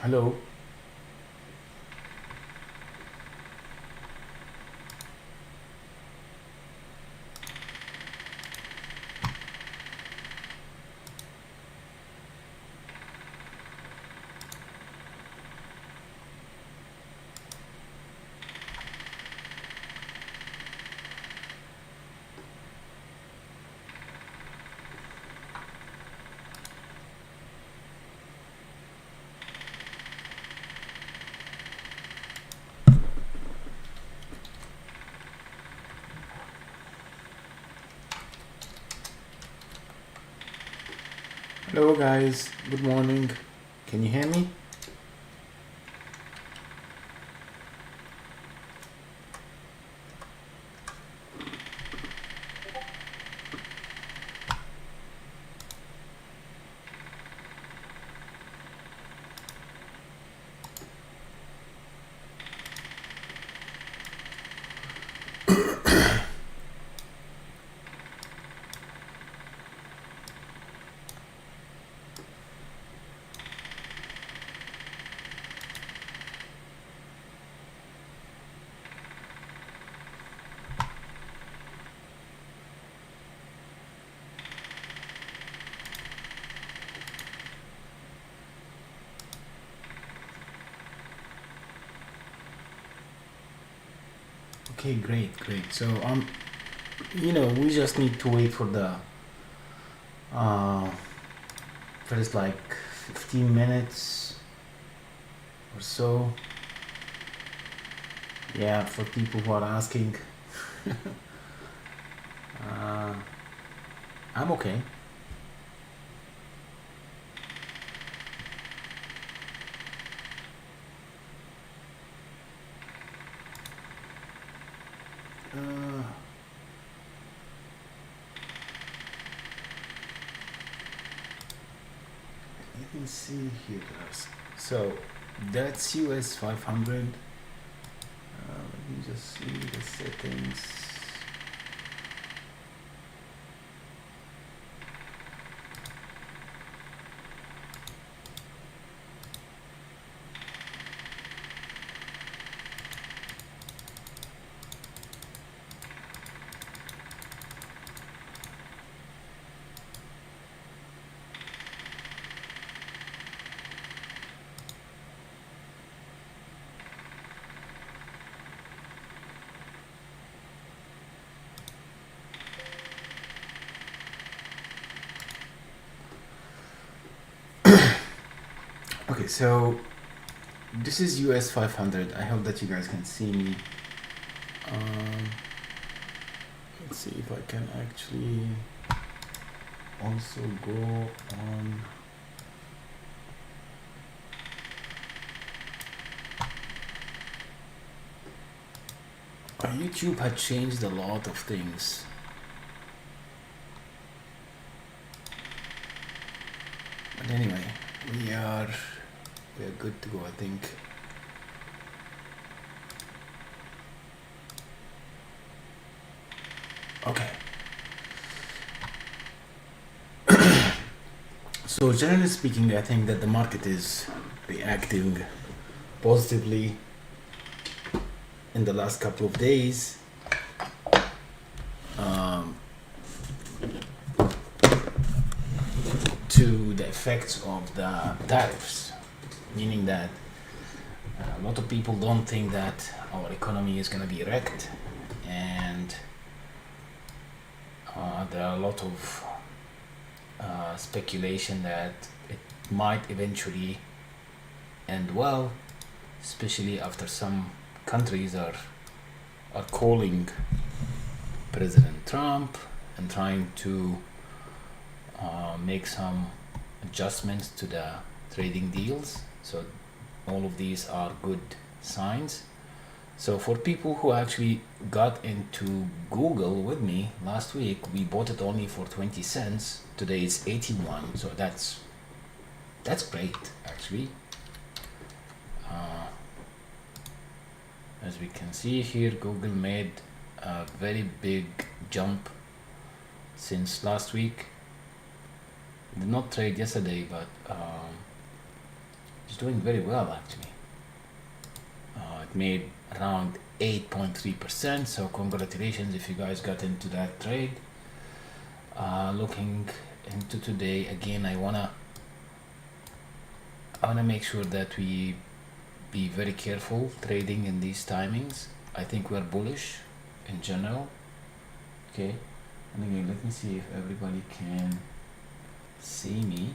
Hello. Hello, guys. Good morning. Can you hear me? Okay, great. So, we just need to wait for the uh, first like 15 minutes or so. Yeah, for people who are asking, uh, I'm okay. Uh, Let me see here, guys. So that's US 500. Let me just see the settings. Okay, so this is US 500. I hope that you guys can see me. Um, let's see if I can actually also go on. YouTube had changed a lot of things. But anyway, we are good to go, I think. Okay. So generally speaking, I think that the market is reacting positively in the last couple of days. To the effects of the tariffs, meaning that a lot of people don't think that our economy is going to be wrecked, and there are a lot of speculation that it might eventually end well, especially after some countries are calling President Trump and trying to make some adjustments to the trading deals. So all of these are good signs. So for people who actually got into Google with me last week, we bought it only for 20 cents. Today it's 81, so that's great actually. As we can see here, Google made a very big jump since last week. Did not trade yesterday, but is doing very well actually. It made around 8.3%, so congratulations if you guys got into that trade. Looking into today again, I wanna make sure that we be very careful trading in these timings. I think we're bullish in general. Okay, and again, let me see if everybody can see me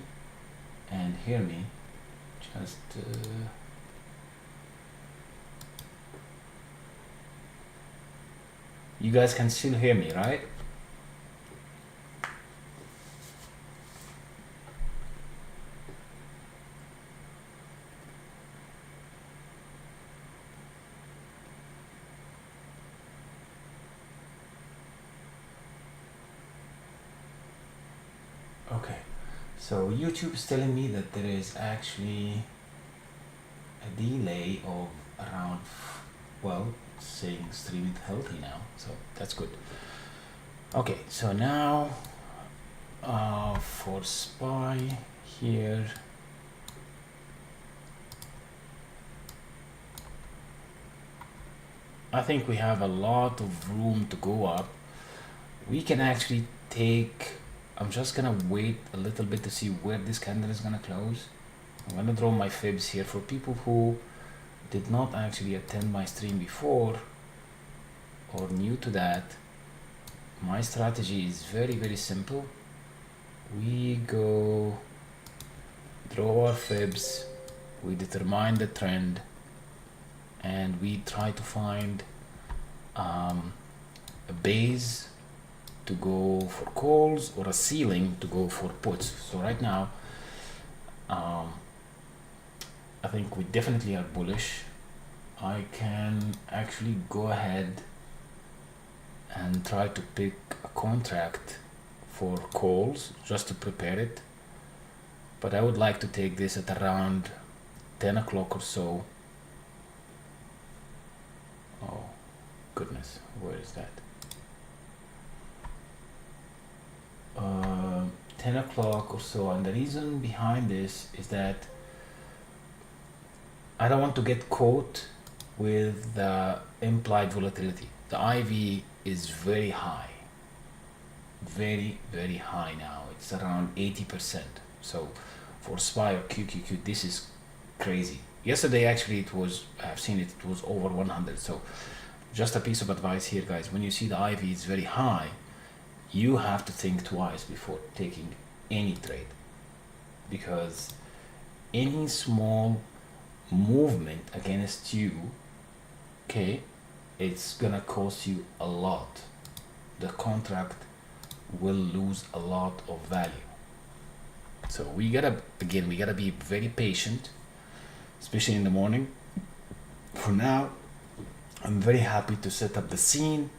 and hear me. Just you guys can still hear me, right? Okay, so YouTube is telling me that there is actually a delay of around, well, saying streaming healthy now, so that's good. Okay, so now for SPY here, I think we have a lot of room to go up. We can actually take, I'm just gonna wait a little bit to see where this candle is gonna close. I'm gonna draw my fibs here for people who did not actually attend my stream before or new to that. My strategy is very simple. We go draw our fibs, we determine the trend, and we try to find a base to go for calls or a ceiling to go for puts. So right now I think we definitely are bullish. I can actually go ahead and try to pick a contract for calls just to prepare it, but I would like to take this at around 10 o'clock or so. Oh goodness, where is that? 10 o'clock or so, and the reason behind this is that I don't want to get caught with the implied volatility. The IV is very high, very high now. It's around 80%. So for SPY or QQQ, this is crazy. Yesterday actually it was, I've seen it, it was over 100. So just a piece of advice here, guys, when you see the IV is very high, you have to think twice before taking any trade, because any small movement against you, okay, it's gonna cost you a lot. The contract will lose a lot of value. So we gotta be very patient, especially in the morning. For now, I'm very happy to set up the scene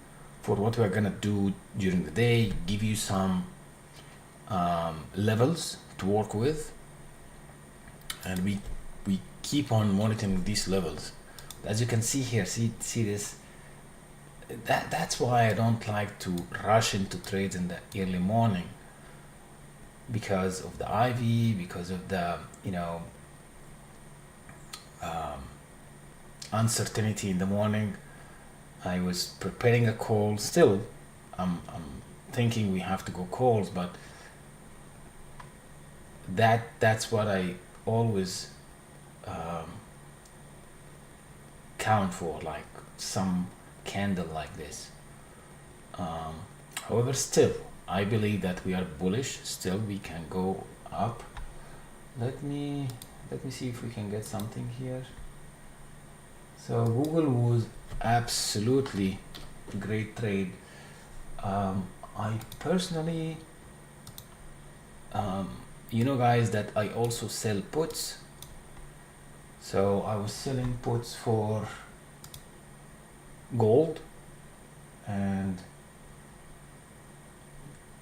for what we're gonna do during the day, give you some levels to work with, and we keep on monitoring these levels. As you can see here, see this. That's why I don't like to rush into trades in the early morning, because of the IV, because of the uncertainty in the morning. I was preparing a call. Still, I'm thinking we have to go calls, but that's what I always count for, like some candle like this. However, still, I believe that we are bullish. Still, we can go up. Let me see if we can get something here. So Google was absolutely great trade. I personally, guys, that I also sell puts. So I was selling puts for gold, and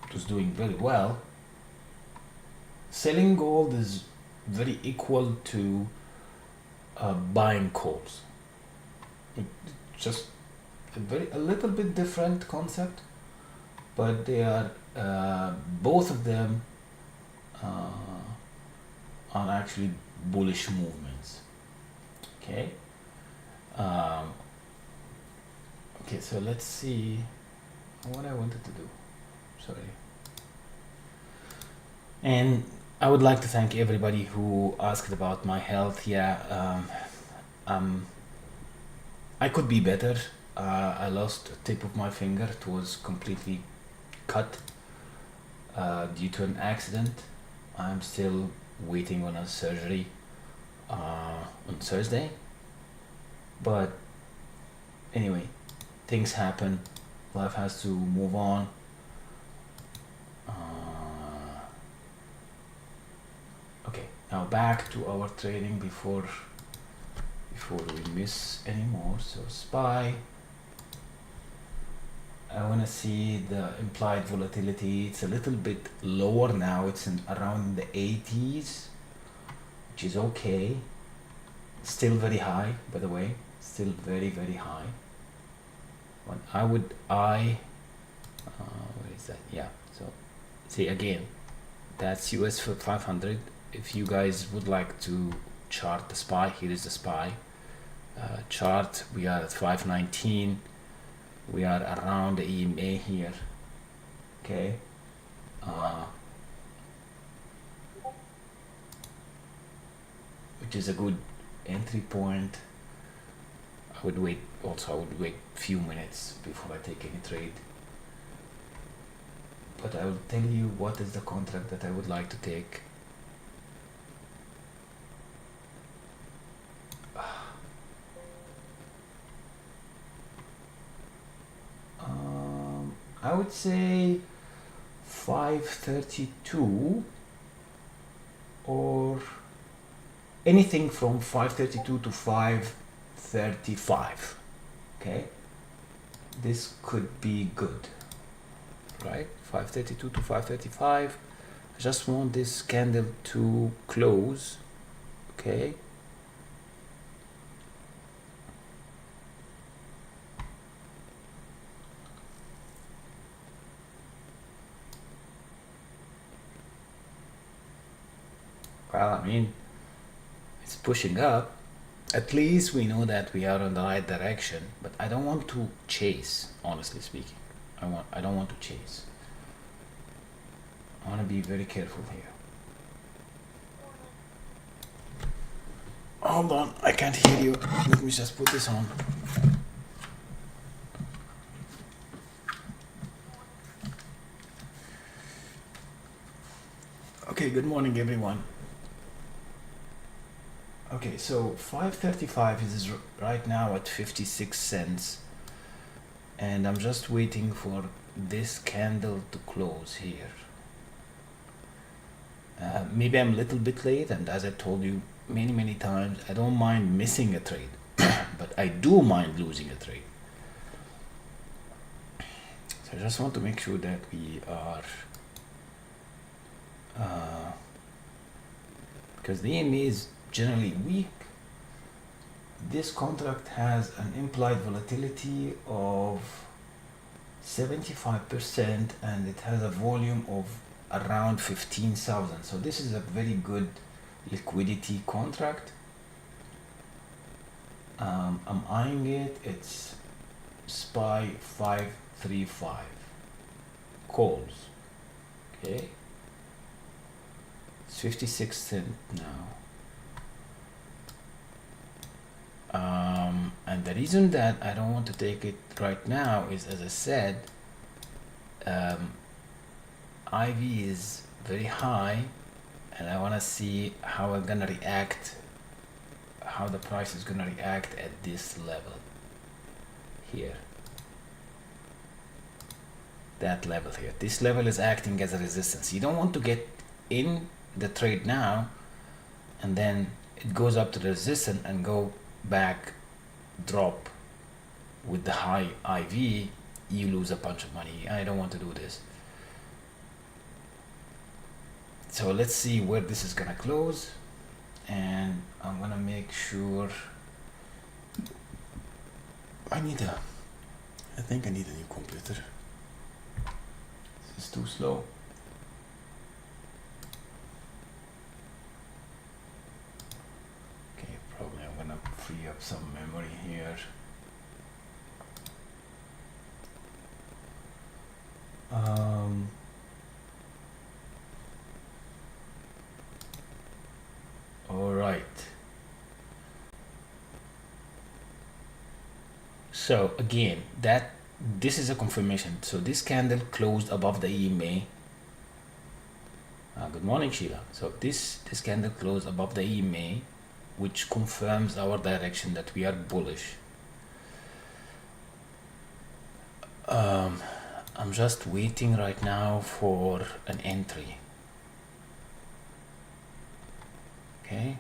it was doing very well. Selling gold is very equal to buying calls. It's just a little bit different concept, but they are both of them are actually bullish movements. Okay. Okay, so let's see what I wanted to do. Sorry. And I would like to thank everybody who asked about my health. Yeah, I could be better. I lost a tip of my finger. It was completely cut due to an accident. I'm still waiting on a surgery on Thursday. But anyway, things happen. Life has to move on. Okay, now back to our trading before we miss any more. So SPY, I want to see the implied volatility. It's a little bit lower now. It's around the 80s, which is okay. Still very high, by the way. Still very, very high. What where is that? Yeah, so see again, that's US for 500. If you guys would like to chart the SPY, here is the SPY chart. We are at 519. We are around the EMA here. Okay. Which is a good entry point. I would wait a few minutes before I take any trade. But I will tell you what is the contract that I would like to take. I would say 532 or anything from 532 to 535. Okay, this could be good, right? 532 to 535. I just want this candle to close. Okay. Well, I mean, it's pushing up. At least we know that we are in the right direction, but I don't want to chase, honestly speaking. I don't want to chase. I want to be very careful here. Hold on, I can't hear you. Let me just put this on. Okay, good morning everyone. Okay, so 535 is right now at 56 cents. And I'm just waiting for this candle to close here. Maybe I'm a little bit late, and as I told you many times, I don't mind missing a trade, but I do mind losing a trade. So I just want to make sure that we are, because the EMA is generally weak. This contract has an implied volatility of 75% and it has a volume of around 15,000. So this is a very good liquidity contract. I'm eyeing it. It's SPY 535 calls. Okay, it's 56 cents now. And the reason that I don't want to take it right now is, as I said, IV is very high, and I want to see how I'm gonna react, how the price is gonna react at this level here. That level here. This level is acting as a resistance. You don't want to get in the trade now, and then it goes up to the resistance and go back, drop with the high IV, you lose a bunch of money. I don't want to do this. So let's see where this is gonna close, and I'm gonna make sure I think I need a new computer. This is too slow. up some memory here. All right. So again, this is a confirmation. So this candle closed above the EMA. Good morning, Sheila. So this candle closed above the EMA, which confirms our direction that we are bullish. I'm just waiting right now for an entry. Okay.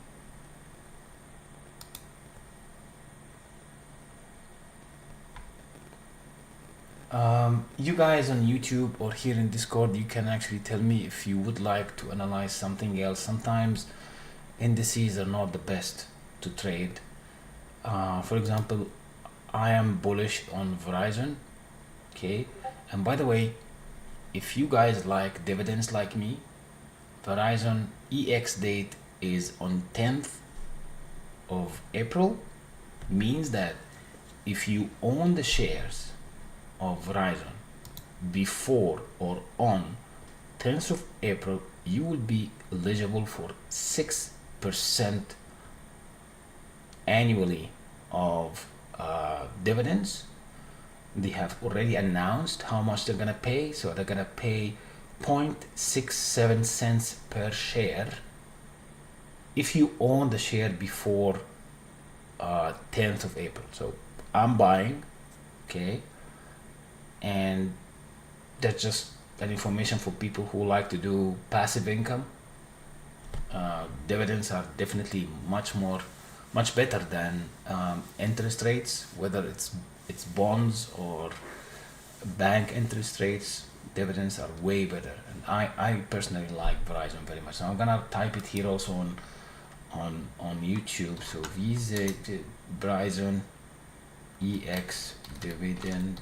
You guys on YouTube or here in Discord, you can actually tell me if you would like to analyze something else. Sometimes indices are not the best to trade. For example, I am bullish on Verizon. Okay, and by the way, if you guys like dividends like me, Verizon EX date is on 10th of April, means that if you own the shares of Verizon before or on 10th of April, you will be eligible for 6% annually of dividends. They have already announced how much they're gonna pay, so they're gonna pay 0.67 cents per share if you own the share before 10th of April. So I'm buying, okay, and that's just an information for people who like to do passive income. Dividends are definitely much better than interest rates, whether it's bonds or bank interest rates. Dividends are way better, and I personally like Verizon very much. So I'm gonna type it here also on YouTube. So visit Verizon EX dividend.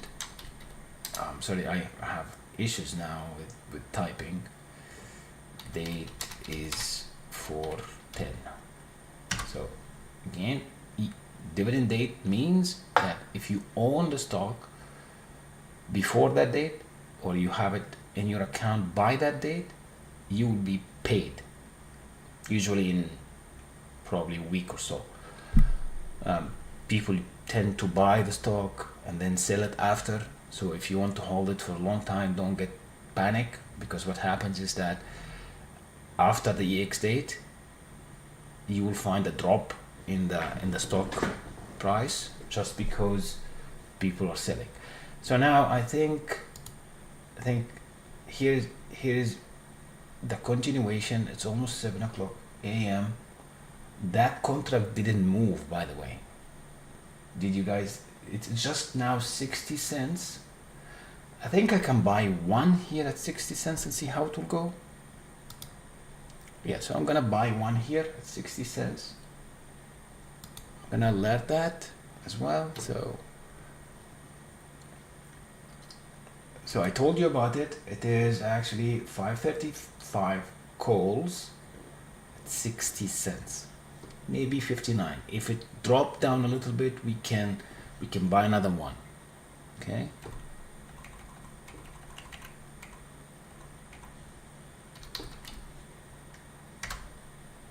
Sorry, I have issues now with typing. Date is 4/10. So again, dividend date means that if you own the stock before that date, or you have it in your account by that date, you will be paid, usually in probably a week or so. People tend to buy the stock and then sell it after. So if you want to hold it for a long time, don't get panic, because what happens is that after the EX date, you will find a drop in the stock price just because people are selling. So now I think here's the continuation. It's almost 7 o'clock a.m. That contract didn't move, by the way. Did you guys? It's just now 60 cents. I think I can buy one here at 60 cents and see how it will go. Yeah, so I'm gonna buy one here at 60 cents. I'm gonna alert that as well. So I told you about it. It is actually 5:35 calls at 60 cents, maybe 59. If it dropped down a little bit, we can buy another one. Okay.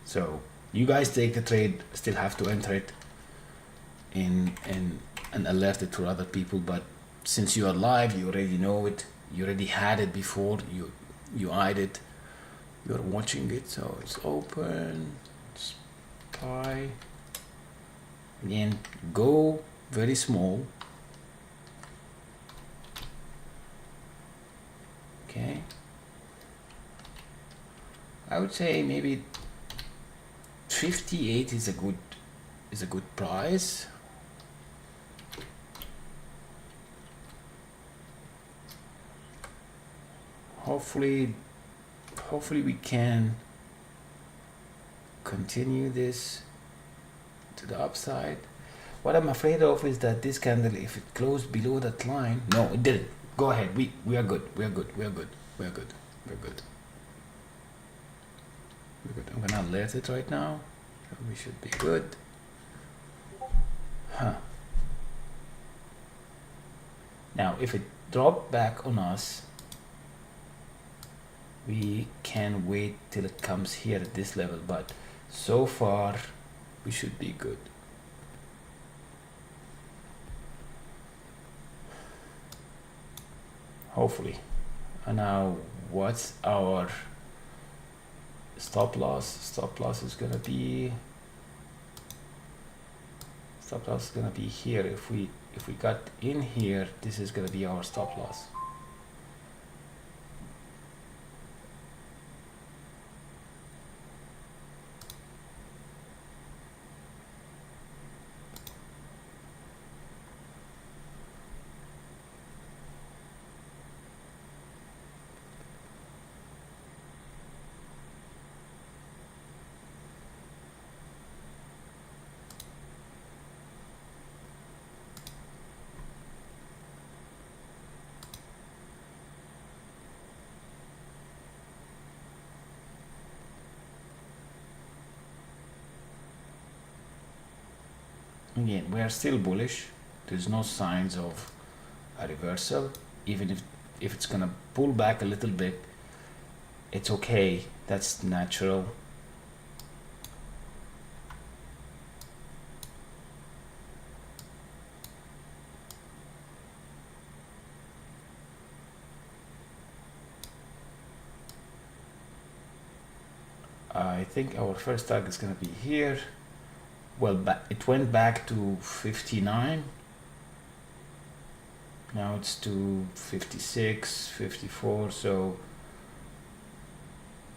So you guys take the trade, still have to enter it in and alert it to other people, but since you are live, you already know it, you already had it before, you eyed it, you're watching it. So it's open, it's buy. Again, go very small. Okay, I would say maybe 58 is a good price. Hopefully we can continue this to the upside. What I'm afraid of is that this candle, if it closed below that line, no, it didn't. Go ahead. We are good. I'm gonna alert it right now. So we should be good. Huh. Now if it dropped back on us, we can wait till it comes here at this level, but so far we should be good. Hopefully. And now what's our stop loss? Stop loss is gonna be here. If we got in here, this is gonna be our stop loss. Again, we are still bullish. There's no signs of a reversal. Even if it's gonna pull back a little bit, it's okay. That's natural. I think our first target is gonna be here. Well, it went back to 59. Now it's to 56, 54. So,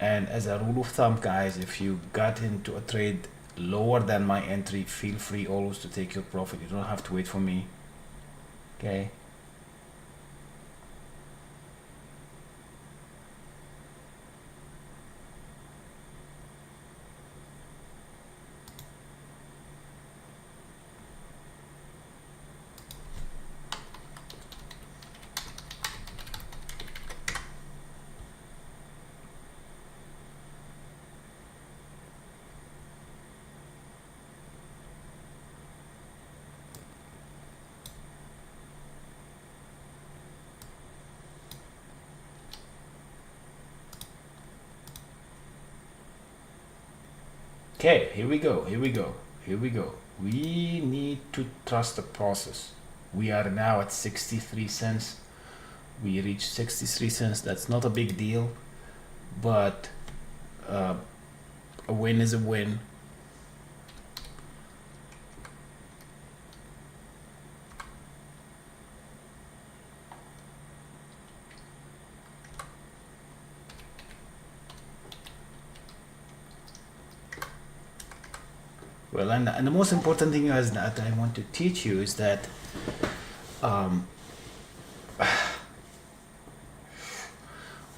and as a rule of thumb, guys, if you got into a trade lower than my entry, feel free always to take your profit. You don't have to wait for me. Okay. Okay, here we go. We need to trust the process. We are now at 63 cents. We reached 63 cents. That's not a big deal, but a win is a win. Well, and the most important thing is that I want to teach you is that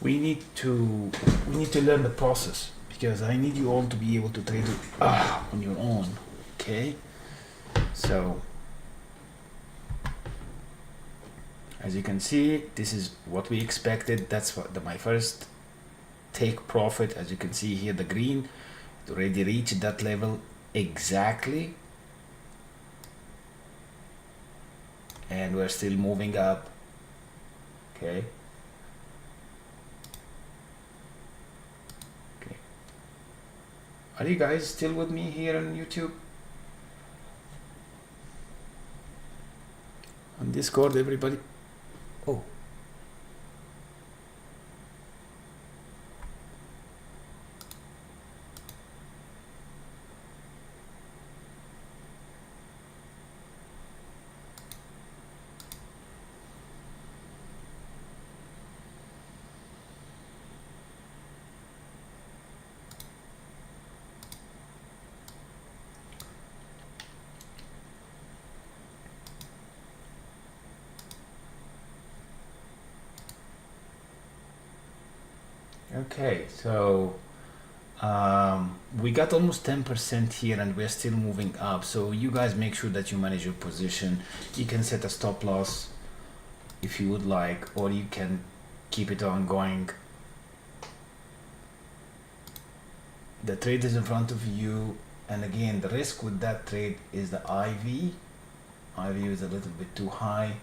we need to learn the process, because I need you all to be able to trade it on your own. Okay, so as you can see, this is what we expected. That's what my first take profit. As you can see here, the green, it already reached that level exactly, and we're still moving up. Okay, are you guys still with me here on YouTube, on Discord, everybody? Oh, okay, so we got almost 10% here, and we're still moving up. So you guys make sure that you manage your position. You can set a stop loss if you would like, or you can keep it on going. The trade is in front of you, and again, the risk with that trade is the IV. IV is a little bit too high.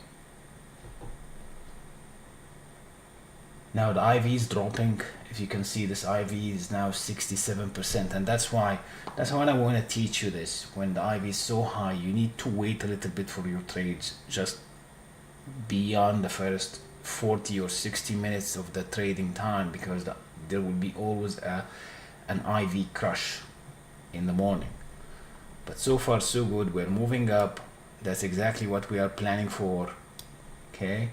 Now the IV is dropping. If you can see, this IV is now 67%, and that's why I want to teach you this. When the IV is so high, you need to wait a little bit for your trades, just beyond the first 40 or 60 minutes of the trading time, because there will be always an IV crush in the morning. But so far so good, we're moving up. That's exactly what we are planning for. Okay,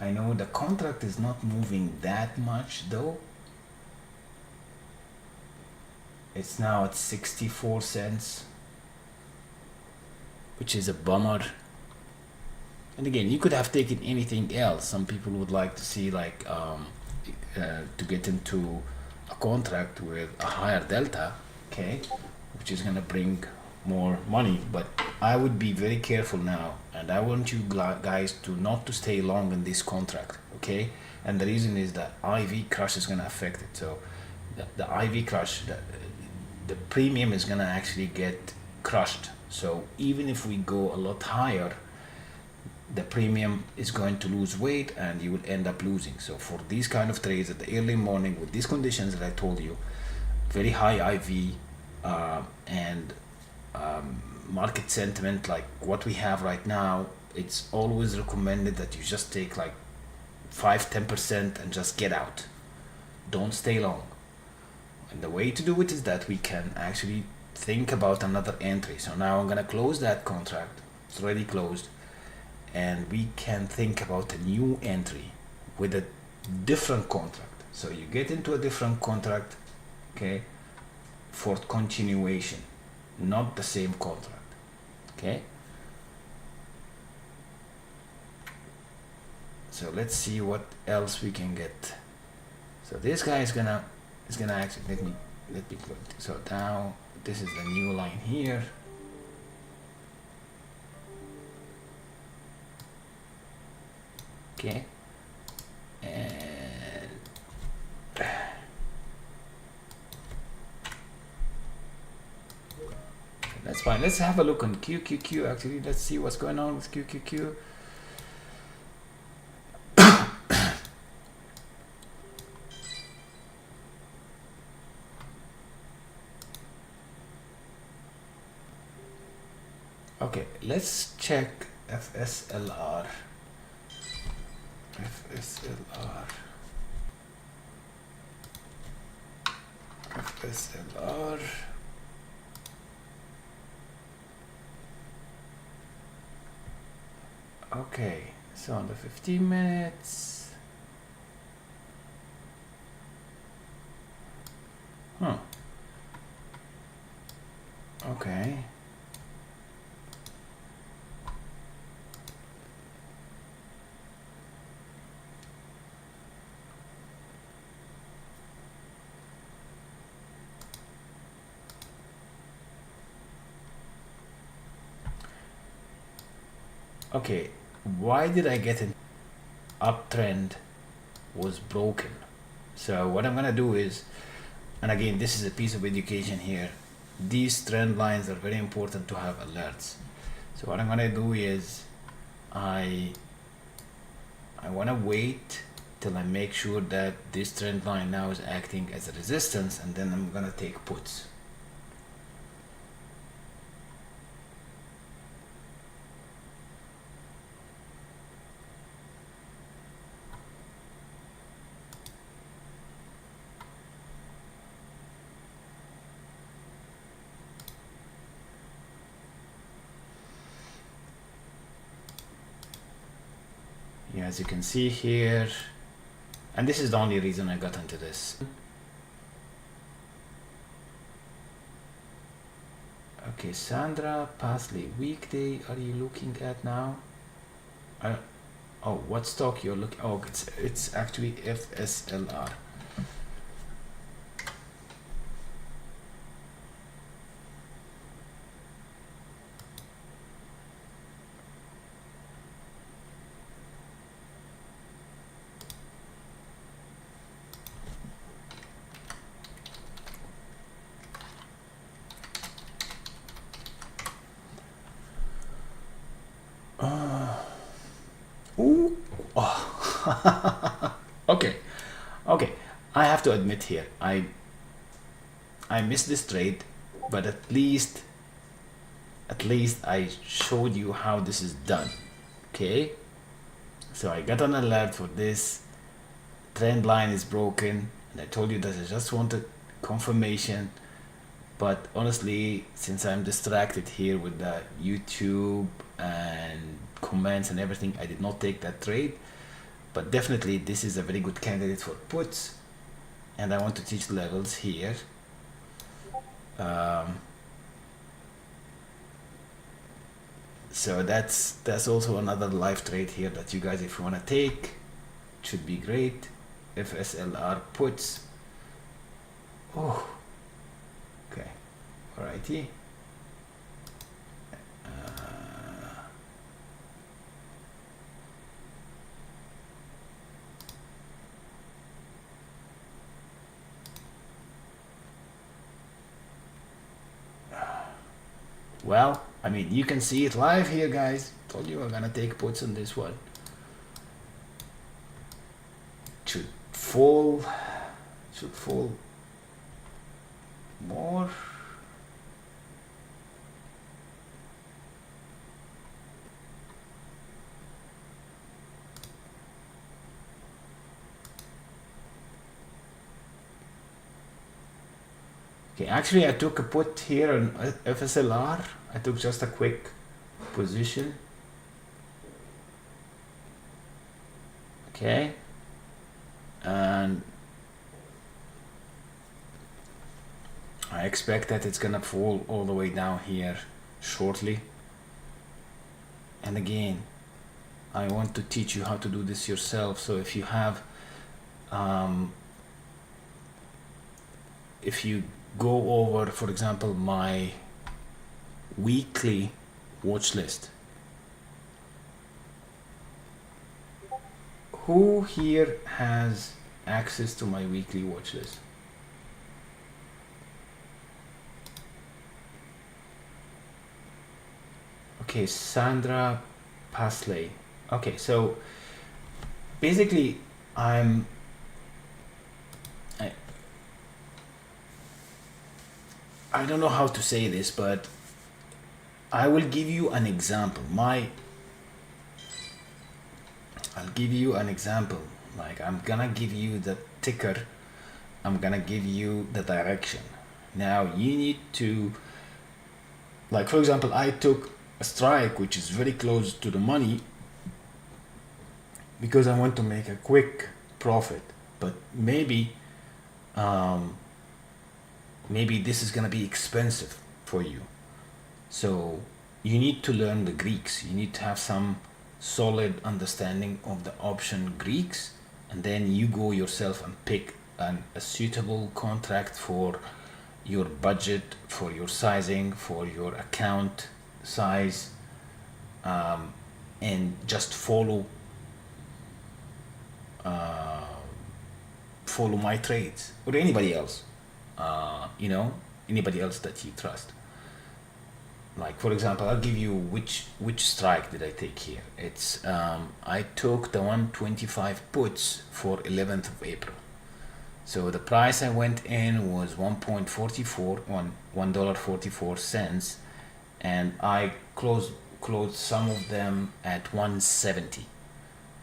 I know the contract is not moving that much though. It's now at 64 cents, which is a bummer. And again, you could have taken anything else. Some people would like to see like to get into a contract with a higher delta, okay, which is gonna bring more money. But I would be very careful now, and I want you guys to not to stay long in this contract, okay? And the reason is that IV crush is gonna affect it. So the IV crush, the premium is gonna actually get crushed. So even if we go a lot higher, the premium is going to lose weight and you will end up losing. So for these kind of trades at the early morning with these conditions that I told you, very high IV and market sentiment like what we have right now, it's always recommended that you just take like 5-10% and just get out. Don't stay long. And the way to do it is that we can actually think about another entry. So now I'm gonna close that contract. It's already closed. And we can think about a new entry with a different contract. So you get into a different contract, okay, for continuation, not the same contract, okay? So let's see what else we can get. So this guy is gonna actually let me put, so now this is the new line here. Okay, and that's fine. Let's have a look on QQQ. Actually, let's see what's going on with QQQ. Okay, let's check FSLR. FSLR. Okay, so on the 15 minutes. Okay. Okay, why did I get an uptrend was broken? So what I'm gonna do is, and again, this is a piece of education here, these trend lines are very important to have alerts. So what I'm gonna do is I want to wait till I make sure that this trend line now is acting as a resistance, and then I'm gonna take puts. Yeah, as you can see here, and this is the only reason I got into this. Okay, Sandra Pasley, weekday are you looking at now? Oh, what stock you're looking? Oh, it's actually FSLR. Okay, okay. I have to admit here, I missed this trade, but at least I showed you how this is done. Okay, so I got an alert for this. Trend line is broken, and I told you that I just wanted confirmation. But honestly, since I'm distracted here with the YouTube and comments and everything, I did not take that trade. But definitely this is a very good candidate for puts, and I want to teach levels here. So that's also another live trade here that you guys, if you want to take, should be great. FSLR puts. Oh, okay, alrighty. Well, I mean, you can see it live here, guys. Told you I'm gonna take puts on this one. Should fall more. Okay, actually I took a put here on FSLR. I took just a quick position. Okay, and I expect that it's gonna fall all the way down here shortly. And again, I want to teach you how to do this yourself. So if you have if you go over, for example, my weekly watch list, who here has access to my weekly watch list? Okay, Sandra Pasley. Okay, so basically I don't know how to say this, but I will give you an example. I'll give you an example. Like, I'm gonna give you the ticker, I'm gonna give you the direction. Now you need to, like, for example, I took a strike which is very close to the money because I want to make a quick profit. But maybe maybe this is gonna be expensive for you. So you need to learn the Greeks. You need to have some solid understanding of the option Greeks, and then you go yourself and pick a suitable contract for your budget, for your sizing, for your account size, and just follow my trades, or anybody else, anybody else that you trust. Like, for example, I'll give you which strike did I take here. It's I took the 125 puts for 11th of April. So the price I went in was $1.44, and I closed some of them at 170.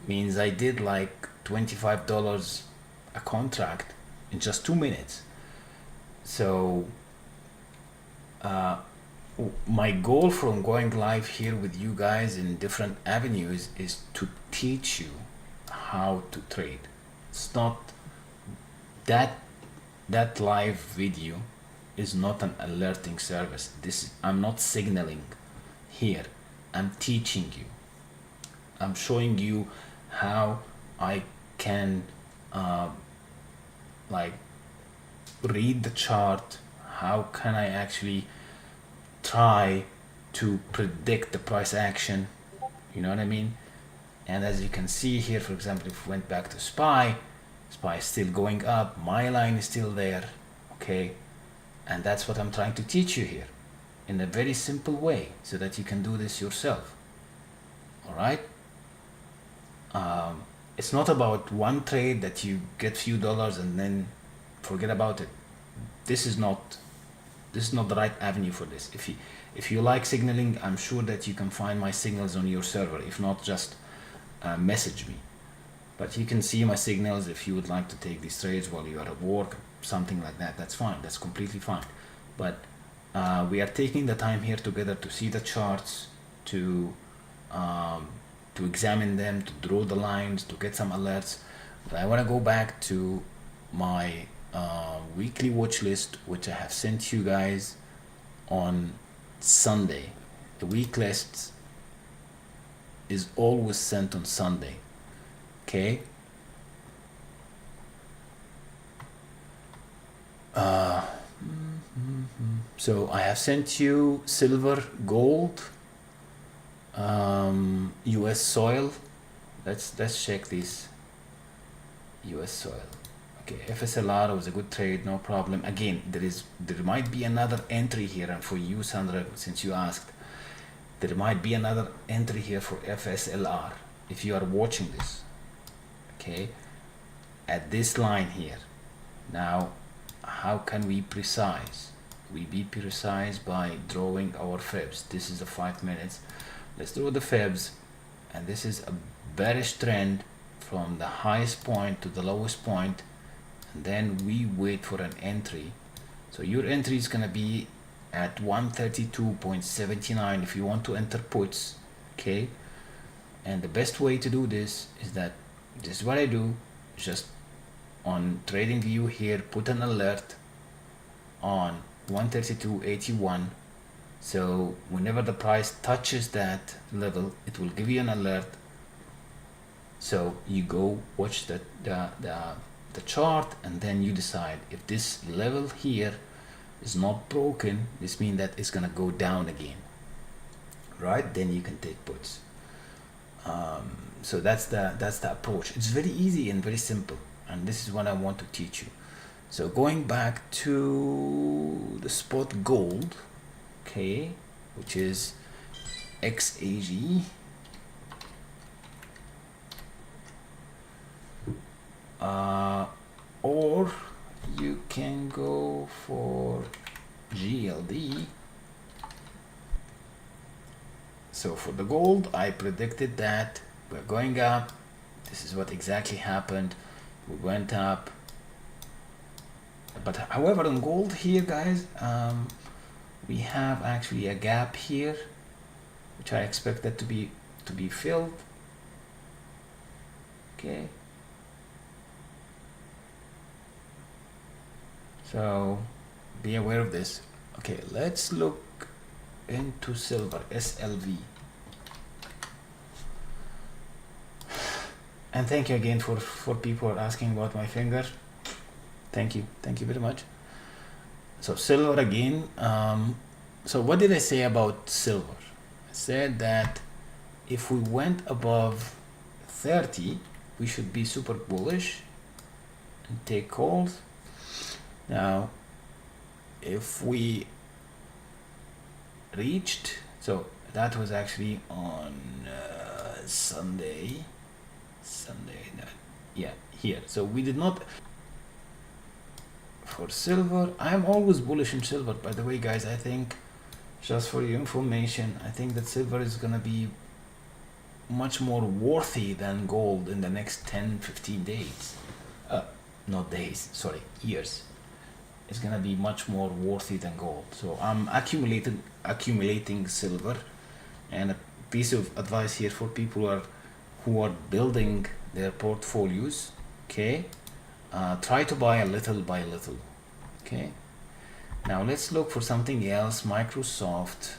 Means I did like $25 a contract in just 2 minutes. So my goal from going live here with you guys in different avenues is to teach you how to trade. It's not that live video is not an alerting service. I'm not signaling here. I'm teaching you. I'm showing you how I can like read the chart. How can I actually try to predict the price action? You know what I mean? And as you can see here, for example, if we went back to SPY is still going up, my line is still there. Okay, and that's what I'm trying to teach you here in a very simple way, so that you can do this yourself. All right. it's not about one trade that you get few dollars and then forget about it. This is not the right avenue for this. If you like signaling, I'm sure that you can find my signals on your server. If not, just message me. But you can see my signals if you would like to take these trades while you are at work, something like that. That's fine. That's completely fine. But we are taking the time here together to see the charts, to examine them, to draw the lines, to get some alerts. But I want to go back to my weekly watch list, which I have sent you guys on Sunday. The week list is always sent on Sunday. Okay. So I have sent you silver, gold, US soil. Let's check these. US soil. Okay, FSLR was a good trade, no problem. Again, there might be another entry here, and for you, Sandra, since you asked, there might be another entry here for FSLR if you are watching this. Okay, at this line here. Now, how can we precise? We be precise by drawing our fibs. This is the 5 minutes. Let's draw the fibs, and this is a bearish trend from the highest point to the lowest point, and then we wait for an entry. So your entry is gonna be at 132.79 if you want to enter puts. Okay, and the best way to do this is that this is what I do. Just on trading view here, put an alert on 132.81. So whenever the price touches that level, it will give you an alert. So you go watch the chart, and then you decide if this level here is not broken. This means that it's gonna go down again, right? Then you can take puts. So that's the approach. It's very easy and very simple, and this is what I want to teach you. So going back to the spot gold, okay, which is XAG. Or you can go for GLD. So for the gold, I predicted that we're going up. This is what exactly happened. We went up. But however, on gold here, guys, we have actually a gap here, which I expect that to be filled. Okay. So be aware of this. Okay, let's look into silver, SLV. And thank you again for people asking about my finger. Thank you very much. So silver again. So what did I say about silver? I said that if we went above 30, we should be super bullish and take calls. Now, if we reached, so that was actually on Sunday, yeah, here. So we did not. For silver, I'm always bullish in silver, by the way, guys. I think, just for your information, I think that silver is gonna be much more worthy than gold in the next 10-15 days. Not days, sorry, years. It's gonna be much more worthy than gold. So I'm accumulating silver. And a piece of advice here for people who are building their portfolios, okay, try to buy a little by little. Okay, now let's look for something else. Microsoft,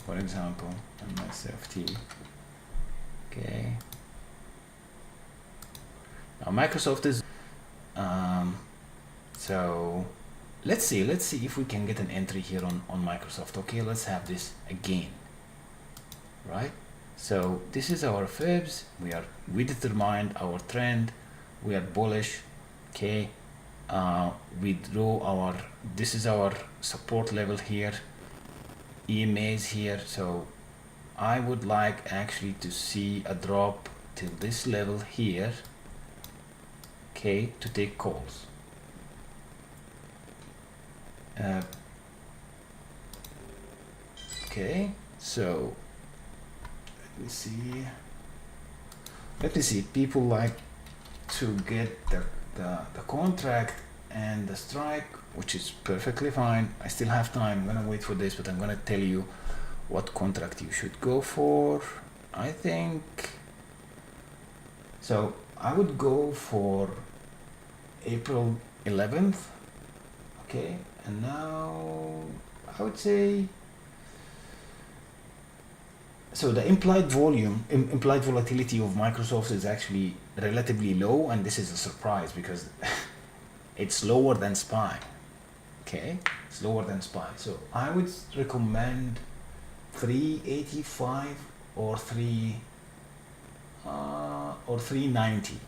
for example, MSFT. Okay, now Microsoft is so let's see if we can get an entry here on Microsoft. Okay, let's have this again, right? So this is our fibs. We determined our trend. We are bullish. Okay, we draw this is our support level here, EMAs here. So I would like actually to see a drop till this level here, okay, to take calls. Okay, so let me see, people like to get the contract and the strike, which is perfectly fine. I still have time, I'm gonna wait for this, but I'm gonna tell you what contract you should go for. I think so I would go for April 11th. Okay, and now I would say, so the implied volatility of Microsoft is actually relatively low, and this is a surprise because it's lower than SPY. Okay, it's lower than SPY. So I would recommend 385 or 390.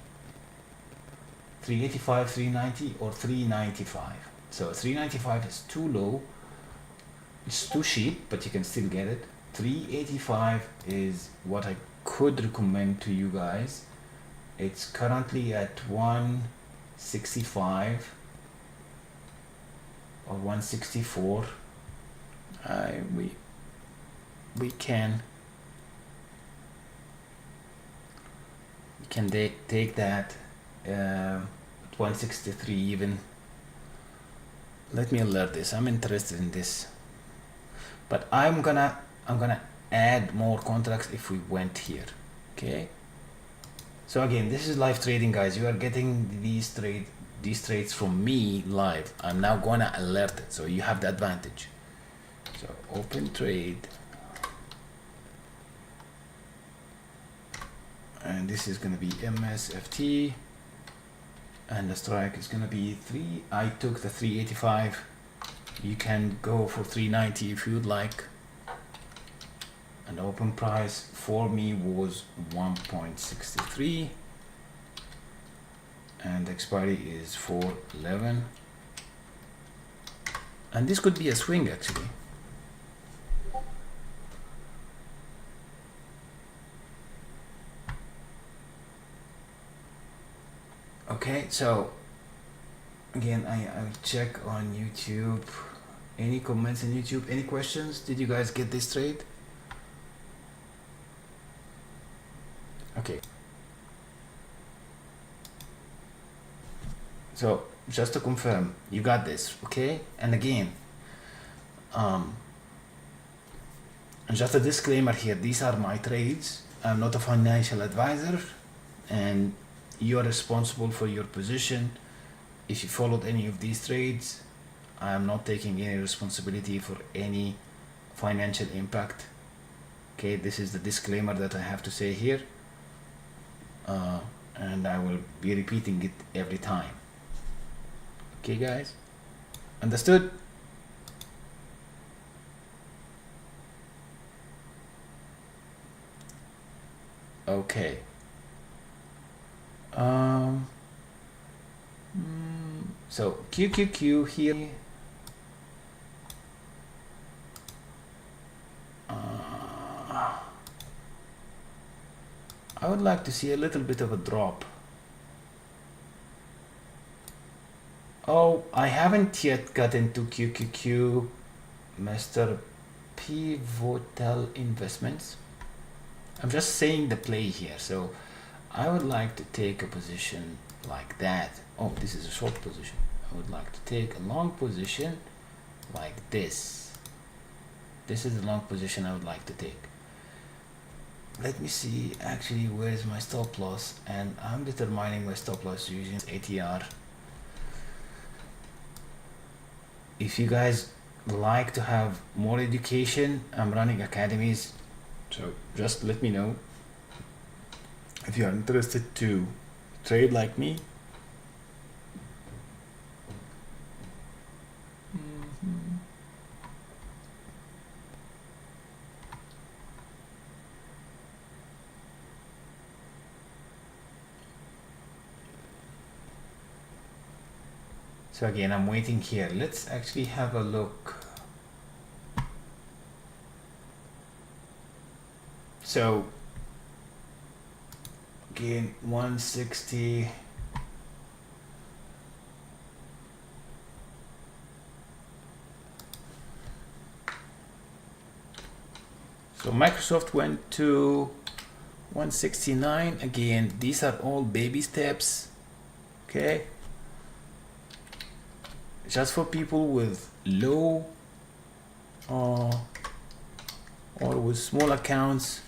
385, 390, or 395. So 395 is too low. It's too cheap, but you can still get it. 385 is what I could recommend to you guys. It's currently at 165 or 164. We can take that 163 even. Let me alert this. I'm interested in this, but I'm gonna add more contracts if we went here. Okay, so again, this is live trading, guys. You are getting these trades from me live. I'm now gonna alert it, so you have the advantage. So open trade, and this is gonna be MSFT, and the strike is gonna be 3. I took the 385. You can go for 390 if you'd like. And the open price for me was 1.63, and the expiry is 411. And this could be a swing actually. Okay, so again, I'll check on YouTube. Any comments on YouTube? Any questions? Did you guys get this trade? Okay. So just to confirm, you got this, okay? And again, just a disclaimer here, these are my trades. I'm not a financial advisor, and you are responsible for your position. If you followed any of these trades, I am not taking any responsibility for any financial impact. Okay, this is the disclaimer that I have to say here, and I will be repeating it every time. Okay, guys, understood? Okay. So QQQ here. I would like to see a little bit of a drop. Oh, I haven't yet got into QQQ, Mr. Pivotal Investments. I'm just saying the play here. So I would like to take a position like that. Oh, this is a short position. I would like to take a long position like this. This is the long position I would like to take. Let me see actually where is my stop loss, and I'm determining my stop loss using ATR. If you guys like to have more education, I'm running academies, so just let me know if you are interested to trade like me. So again, I'm waiting here. Let's actually have a look. So again, 160, So Microsoft went to 169. Again, these are all baby steps. Okay. Just for people with low or with small accounts,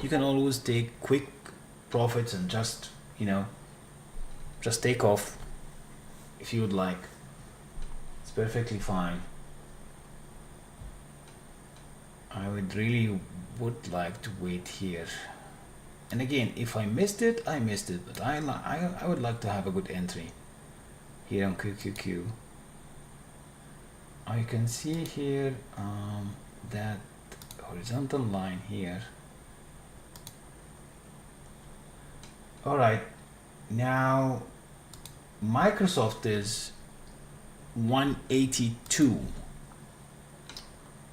you can always take quick profits and just, you know, just take off if you would like. It's perfectly fine. I would like to wait here. And again, if I missed it, I missed it, but I would like to have a good entry here on QQQ. I can see here that horizontal line here. All right, now Microsoft is 182.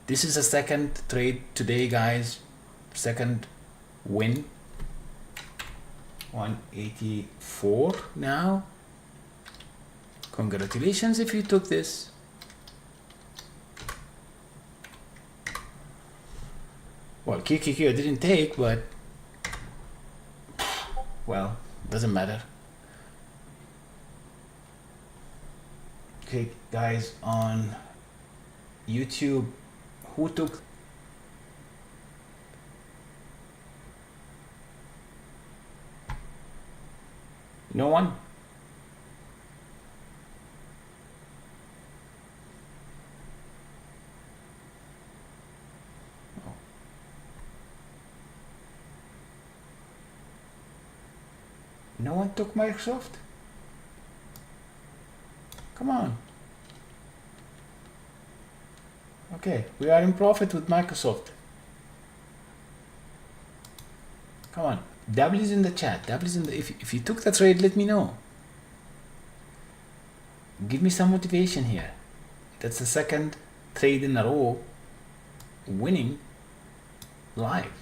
This is a second trade today, guys. Second win. 184 now. Congratulations if you took this. Well, QQQ I didn't take, but well, doesn't matter. Okay, guys, on YouTube, who took? No one? Oh. No one took Microsoft? Come on. Okay, we are in profit with Microsoft. Come on, W's in the chat. W's in the. If you took the trade, let me know. Give me some motivation here. That's the second trade in a row, winning live.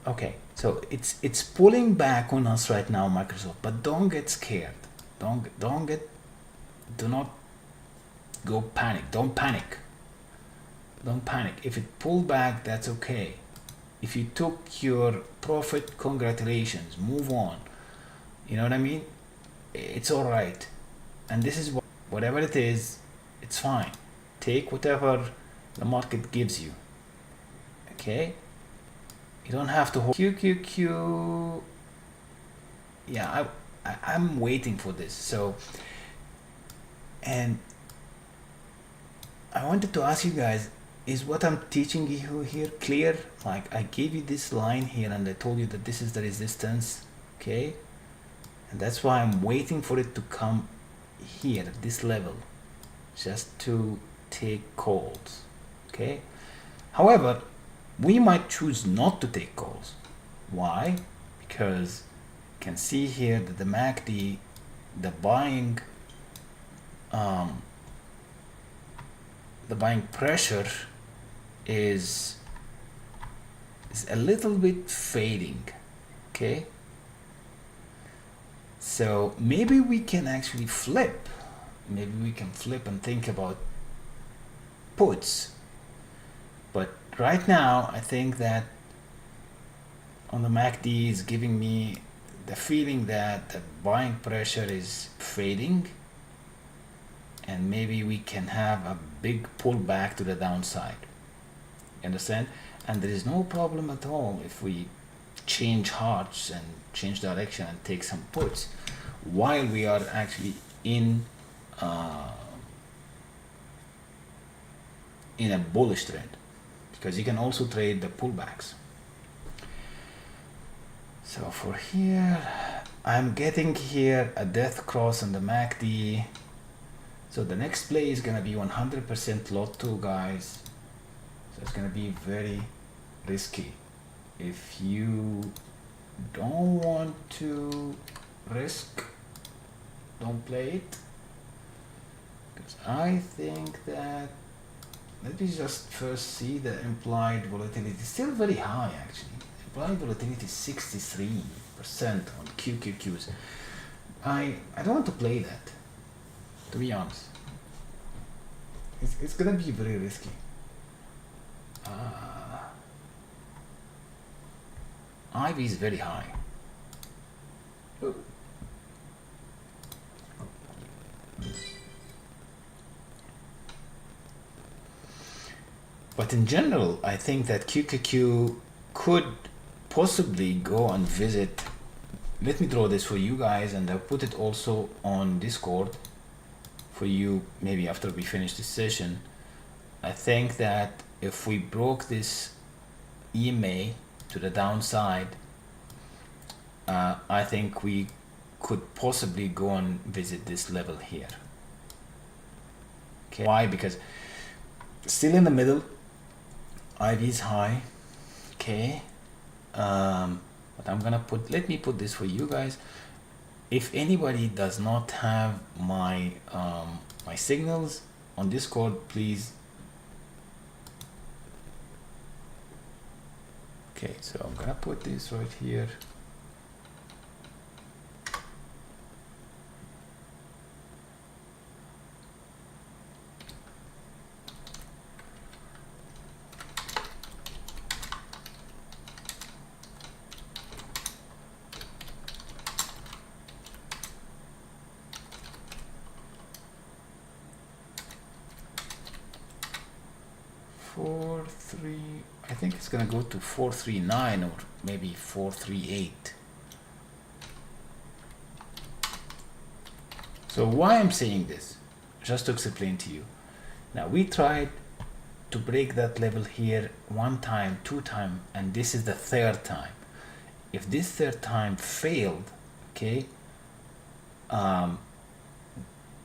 Okay, so it's pulling back on us right now, Microsoft, but don't get scared. Do not go panic. Don't panic. Don't panic. If it pulled back, that's okay. If you took your profit, congratulations. Move on. You know what I mean? It's all right. And this is whatever it is, it's fine. Take whatever the market gives you. Okay? You don't have to hold QQQ. Yeah, I'm waiting for this. So, and I wanted to ask you guys, is what I'm teaching you here clear? Like I gave you this line here and I told you that this is the resistance, okay? And that's why I'm waiting for it to come here at this level, just to take calls, okay? However, we might choose not to take calls. Why? Because you can see here that the MACD, the buying pressure is a little bit fading. Okay, so maybe we can actually flip. Maybe we can flip and think about puts. But right now, I think that on the MACD is giving me the feeling that the buying pressure is fading, and maybe we can have a big pullback to the downside. You understand? And there is no problem at all if we change hearts and change direction and take some puts while we are actually in a bullish trend, because you can also trade the pullbacks. So for here, I'm getting here a death cross on the MACD. So the next play is gonna be 100% lot 2, guys. So it's gonna be very risky. If you don't want to risk, don't play it. Because I think that, let me just first see the implied volatility. It's still very high actually. implied volatility is 63% on QQQs. I don't want to play that, to be honest. It's gonna be very risky. IV is very high. Oh. But in general, I think that QQQ could possibly go and visit. Let me draw this for you guys, and I'll put it also on Discord for you maybe after we finish this session. I think that if we broke this EMA to the downside, I think we could possibly go and visit this level here. Okay. Why? Because still in the middle, IV is high. Okay. But I'm gonna put, let me put this for you guys. If anybody does not have my my signals on Discord, please. Okay, so I'm gonna put this right here. I think it's gonna go to 439 or maybe 438. So why I'm saying this, just to explain to you. Now we tried to break that level here 1 time, 2 times, and this is the 3rd time. If this 3rd time failed, okay,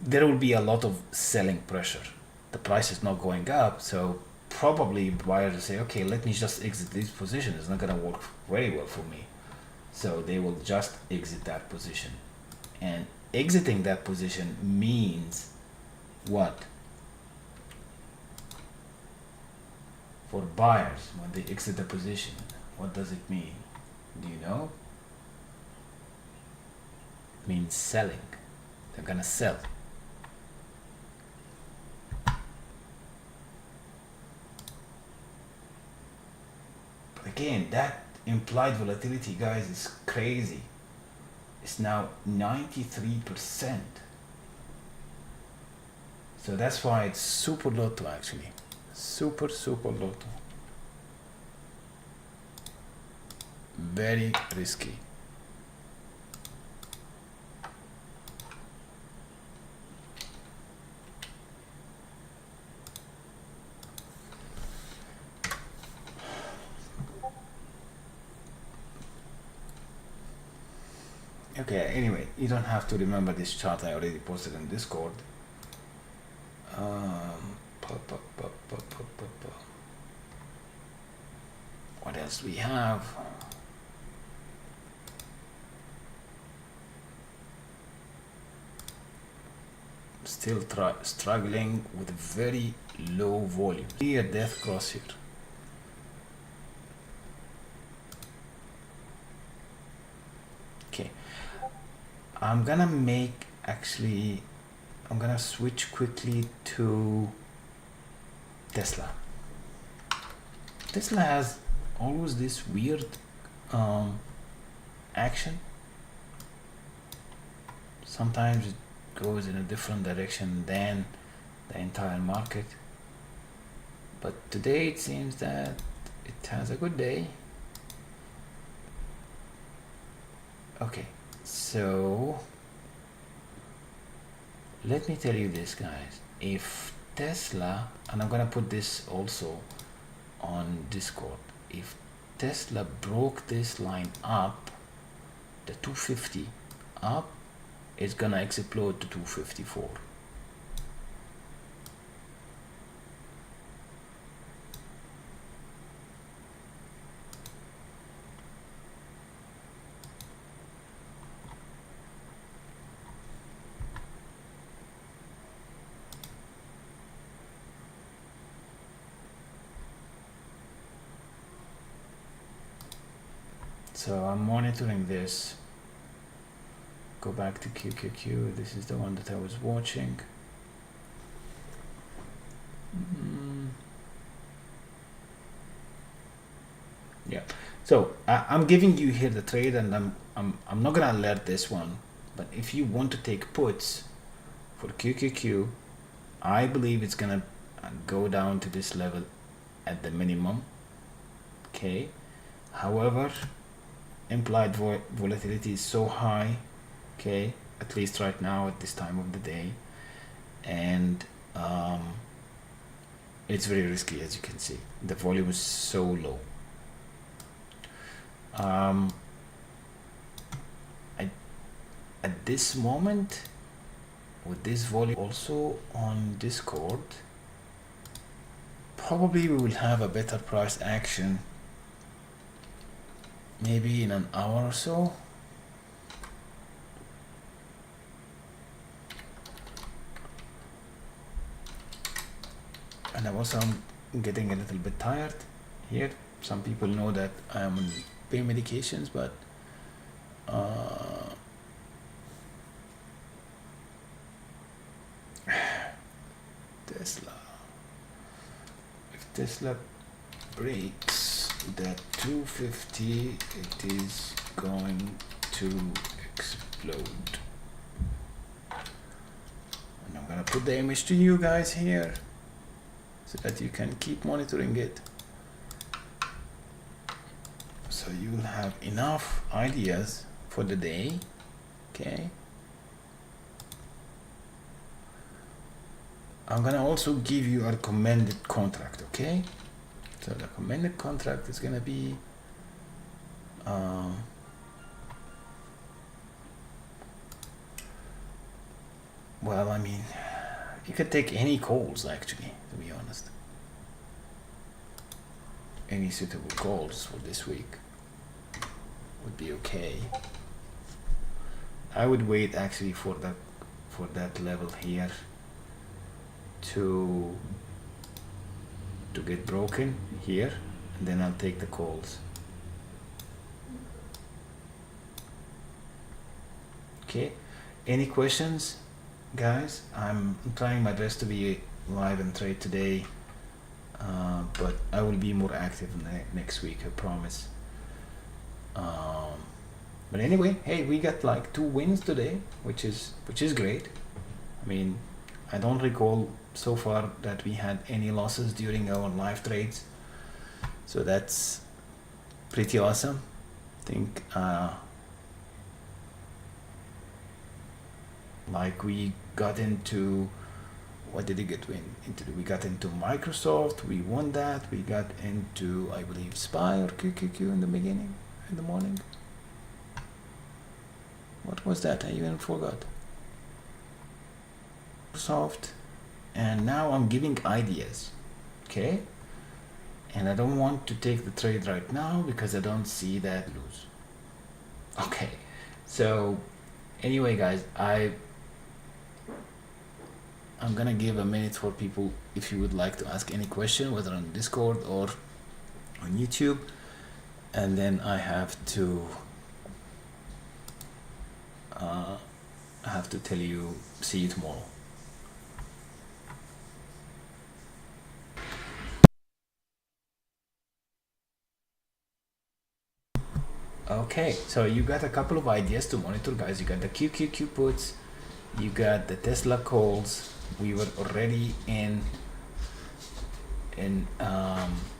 there will be a lot of selling pressure. The price is not going up, so probably buyers will say, okay, let me just exit this position. It's not gonna work very well for me. So they will just exit that position. And exiting that position means what? For buyers, when they exit the position, what does it mean? Do you know? It means selling. They're gonna sell. Again, that implied volatility, guys, is crazy. It's now 93%. So that's why it's super lotto actually. Super lotto. Very risky. Okay, anyway, you don't have to remember this chart. I already posted in Discord. What else we have? Still struggling with very low volume. Here, death cross here. Okay, I'm gonna switch quickly to Tesla. Tesla has always this weird action. Sometimes it goes in a different direction than the entire market, but today it seems that it has a good day. Okay, so let me tell you this, guys. If Tesla, and I'm gonna put this also on Discord, if Tesla broke this line up, the 250 up, it's gonna explode to 254. So I'm monitoring this. Go back to QQQ. This is the one that I was watching. Yeah. So I'm giving you here the trade, and I'm not gonna alert this one. But if you want to take puts for QQQ, I believe it's gonna go down to this level at the minimum. Okay. However, implied volatility is so high. Okay, at least right now at this time of the day, and it's very risky, as you can see. The volume is so low. At this moment, with this volume also on Discord, probably we will have a better price action maybe in an hour or so. And also I'm getting a little bit tired here. Some people know that I am on pain medications, but Tesla. If Tesla breaks that 250, it is going to explode. And I'm gonna put the image to you guys here so that you can keep monitoring it. So you will have enough ideas for the day. Okay. I'm gonna also give you a recommended contract, okay? So the recommended contract is gonna be well, I mean, you could take any calls actually, to be honest. Any suitable calls for this week would be okay. I would wait actually for that level here to get broken here, and then I'll take the calls. Okay, any questions, guys? I'm trying my best to be live and trade today, but I will be more active next week, I promise. But anyway, hey, we got like 2 wins today, which is great. I mean, I don't recall so far that we had any losses during our live trades, so that's pretty awesome. I think like we got into, what did we get into? We got into Microsoft, we won that. We got into, I believe, SPY or QQQ in the beginning, in the morning. What was that? I even forgot. Microsoft. And now I'm giving ideas, okay? And I don't want to take the trade right now because I don't see that lose. Okay, so anyway, guys, I'm gonna give a minute for people if you would like to ask any question, whether on Discord or on YouTube, and then I have to tell you, see you tomorrow. Okay, so you got a couple of ideas to monitor, guys. You got the QQQ puts, you got the Tesla calls. We were already in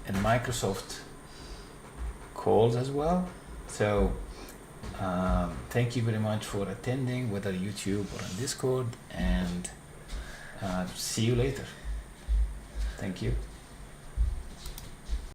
Microsoft calls as well. So thank you very much for attending, whether YouTube or on Discord, and see you later. Thank you.